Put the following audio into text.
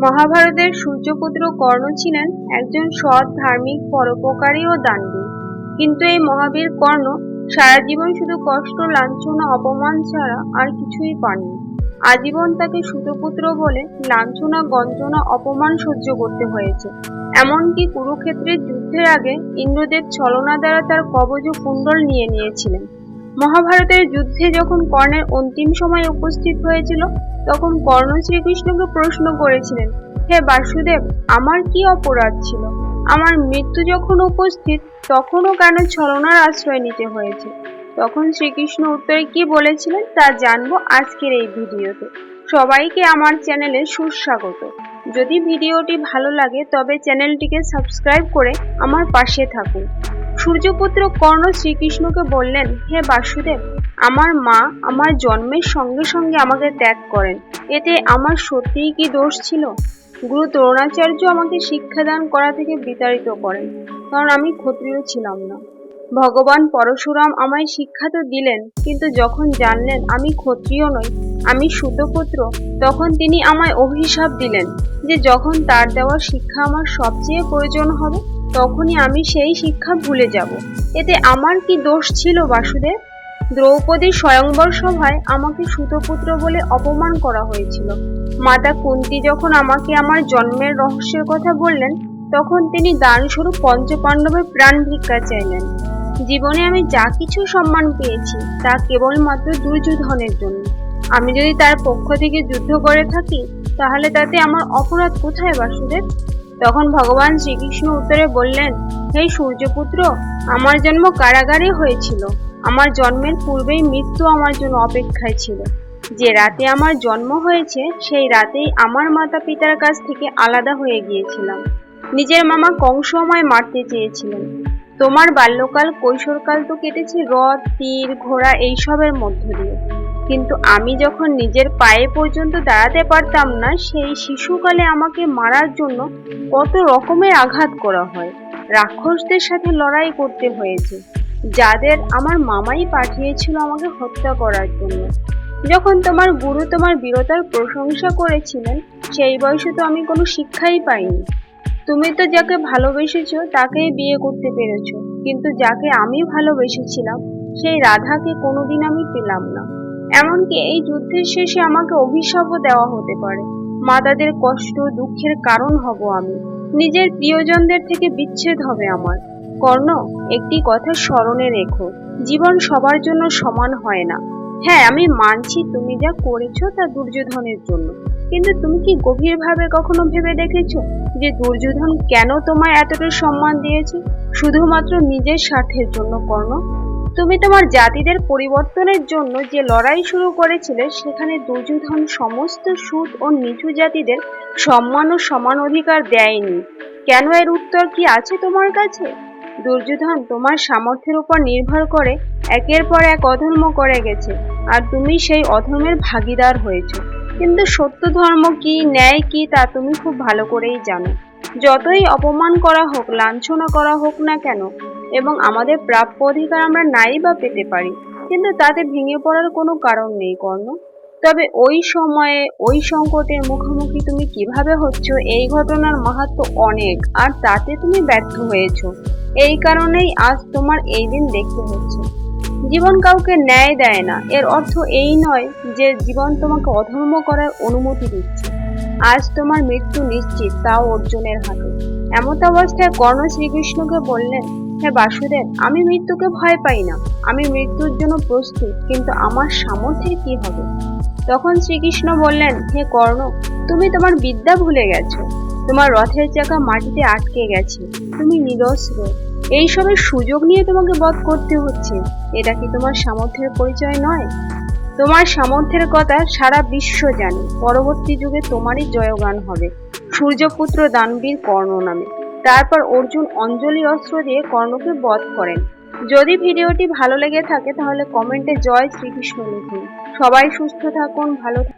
মহাভারতের সূর্যপুত্র কর্ণ ছিলেন একজন সৎ, ধার্মিক, পরোপকারী ও দানবীর। কিন্তু এই মহাবীর কর্ণ সারা জীবন শুধু কষ্ট, লাঞ্ছনা, অপমান ছাড়া আর কিছুই পাননি। আজীবন তাকে সূতপুত্র বলে লাঞ্ছনা, গঞ্জনা, অপমান সহ্য করতে হয়েছে। এমনকি কুরুক্ষেত্রের যুদ্ধের আগে ইন্দ্রদেব ছলনা দ্বারা তার কবচ ও কুণ্ডল নিয়ে নিয়েছিলেন। মহাভারতের যুদ্ধে যখন কর্ণের অন্তিম সময় উপস্থিত হয়েছিল, তখন কর্ণ শ্রীকৃষ্ণকে প্রশ্ন করেছিলেন, হে বাসুদেব, আমার কি অপরাধ ছিল? আমার মৃত্যু যখন উপস্থিত, তখনও কেন ছলনার আশ্রয় নিতে হয়েছে? তখন শ্রীকৃষ্ণ উত্তরে কি বলেছিলেন তা জানবো আজকের এই ভিডিওতে। সবাইকে আমার চ্যানেলে সুস্বাগত। যদি ভিডিওটি ভালো লাগে তবে চ্যানেলটিকে সাবস্ক্রাইব করে আমার পাশে থাকুন। সূর্যপুত্র কর্ণ শ্রীকৃষ্ণকে বললেন, হে বাসুদেব, আমার মা আমার জন্মের সঙ্গে সঙ্গে আমাকে ত্যাগ করেন। এতে আমার সত্যিই কি দোষ ছিল? গুরু দ্রোণাচার্য আমাকে শিক্ষাদান করা থেকে বিতাড়িত করেন, কারণ আমি ক্ষত্রিয় ছিলাম না। ভগবান পরশুরাম আমায় শিক্ষা তো দিলেন, কিন্তু যখন জানলেন আমি ক্ষত্রিয় নই, আমি সূতপুত্র, তখন তিনি আমায় অভিশাপ দিলেন যে যখন তার দেওয়া শিক্ষা আমার সবচেয়ে প্রয়োজন হবে, তখনই আমি সেই শিক্ষা ভুলে যাব। এতে আমার কি দোষ ছিল বাসুদেব? দ্রৌপদীর স্বয়ংবর সভায় আমাকে সূতপুত্র বলে অপমান করা হয়েছিল। মাতা কুন্তী যখন আমাকে আমার জন্মের রহস্যের কথা বললেন, তখন তিনি দানস্বরূপ পঞ্চপাণ্ডবের প্রাণ ভিক্ষা চাইলেন। জীবনে আমি যা কিছু সম্মান পেয়েছি তা কেবলমাত্র দুর্যোধনের জন্য। আমি যদি তার পক্ষ থেকে যুদ্ধ করে থাকি, তাহলে তাতে আমার অপরাধ কোথায় বাসুদেব? তখন ভগবান শ্রীকৃষ্ণ উত্তরে বললেন, হে সূর্যপুত্র, আমার জন্ম কারাগারে হয়েছিল। আমার জন্মের পূর্বেই মৃত্যু আমার জন্য অপেক্ষায় ছিল। যে রাতে আমার জন্ম হয়েছে, সেই রাতেই আমার মাতা পিতার কাছ থেকে আলাদা হয়ে গিয়েছিলাম। নিজের মামা কংস আমায় মারতে চেয়েছিলেন। তোমার বাল্যকাল, কৈশোরকাল তো কেটেছে রথ, তীর, ঘোড়া এইসবের মধ্য দিয়ে। কিন্তু আমি যখন নিজের পায়ে পর্যন্ত দাঁড়াতে পারতাম না, সেই শিশুকালে আমাকে মারার জন্য কত রকমের আঘাত করা হয়। রাক্ষসদের সাথে লড়াই করতে হয়েছে, যাদের আমার মামাই পাঠিয়েছিল আমাকে হত্যা করার জন্য। যখন তোমার গুরু তোমার বীরতার প্রশংসা করেছিলেন, সেই বয়সে তো আমি কোনো শিক্ষাই পাইনি। তুমি তো যাকে ভালোবেসেছো তাকেই বিয়ে করতে পেরেছো, কিন্তু যাকে আমি ভালোবেসেছিলাম সেই রাধাকে কোনোদিন আমি পেলাম না। এমনকি এই যুদ্ধের শেষে আমাকে অভিশাপও দেওয়া হতে পারে। মাতাদের কষ্ট, দুঃখের কারণ হব আমি। নিজের প্রিয়জনদের থেকে বিচ্ছেদ হবে আমার। কর্ণ, একটি কথা স্মরণে রেখো, জীবন সবার জন্য সমান হয় না। হ্যাঁ, আমি মানছি তুমি যা করেছো তা দুর্যোধনের জন্য, কিন্তু তুমি কি গভীরভাবে কখনো ভেবে দেখেছো যে দুর্যোধন কেন তোমায় এতটা সম্মান দিয়েছে? শুধুমাত্র নিজের স্বার্থের জন্য কর্ণ। তুমি তোমার জাতিদের পরিবর্তনের জন্য যে লড়াই শুরু করেছিলে, সেখানে দুর্যোধন সমস্ত সূত ও নিচু জাতিদের সম্মান ও সমান অধিকার দেয়নি। কেন, এর উত্তর কি আছে তোমার কাছে? দুর্যোধন তোমার সামর্থ্যের উপর নির্ভর করে একের পর এক অধর্ম করে গেছে, আর তুমি সেই অধর্মের ভাগীদার হয়েছো। কিন্তু সত্য ধর্ম কি, ন্যায় কি, তা তুমি খুব ভালো করেই জানো। যতই অপমান করা হোক, লাঞ্ছনা করা হোক না কেন, এবং আমাদের প্রাপ্য অধিকার আমরা নাই বা পেতে পারি, কিন্তু তাতে ভেঙে পড়ার কোনো কারণ নেই কর্ণ। তবে ওই সময়ে ওই সংকটের মুখোমুখি তুমি কিভাবে হচ্ছ, এই ঘটনার মাহাত্ম্য অনেক, আর তাতে তুমি ব্যর্থ হয়েছো। এই কারণেই আজ তোমার এই দিন দেখতে হচ্ছে। জীবন কাউকে ন্যায় দেয় না, এর অর্থ এই নয় যে জীবন তোমাকে অধর্ম করার অনুমতি দিচ্ছে। আজ তোমার মৃত্যু নিশ্চিত, তাও অর্জুনের হাতে। এমত অবস্থায় কর্ণ শ্রীকৃষ্ণকে বললেন, হে বাসুদেব, আমি মৃত্যুকে ভয় পাই না, আমি মৃত্যুর জন্য প্রস্তুত, কিন্তু আমার সামর্থ্যের কি হবে? তখন শ্রীকৃষ্ণ বললেন, হে কর্ণ, তুমি তোমার বিদ্যা ভুলে গেছো। তোমার রথের চাকা মাটিতে আটকে গেছে, তুমি নিরস্ত্র। এইসবের সুযোগ নিয়ে তোমাকে বধ করতে হচ্ছে। এটা কি তোমার সামর্থ্যের পরিচয় নয়? তোমার সামর্থ্যের কথা সারা বিশ্ব জানে। পরবর্তী যুগে তোমারই জয়গান হবে সূর্যপুত্র দানবীর কর্ণ নামে। তারপর অর্জুন অঞ্জলি অস্ত্র দিয়ে কর্ণকে বধ করেন। যদি ভিডিওটি ভালো লেগে থাকে তাহলে কমেন্টে জয় শ্রীকৃষ্ণ লিখুন। সবাই সুস্থ থাকুন, ভালো থাকুন।